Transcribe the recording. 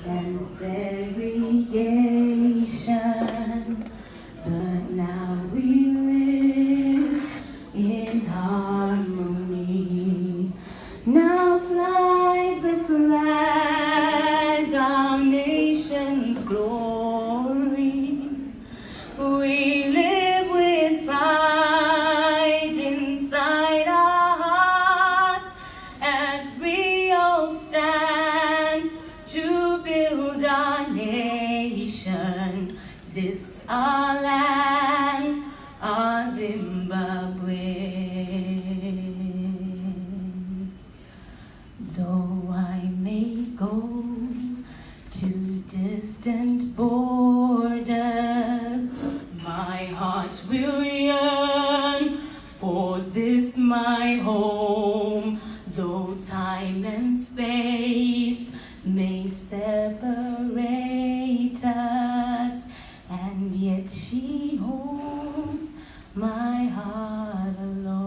and segregation, but now we live in harmony. Now flies the flag, our nation's glory. We live with pride inside our hearts as we all stand to build our nation. This our land, our Zimbabwe. Though I may go to distant borders, my heart will yearn for this my home. Though time and space may separate us, and yet she holds my heart alone.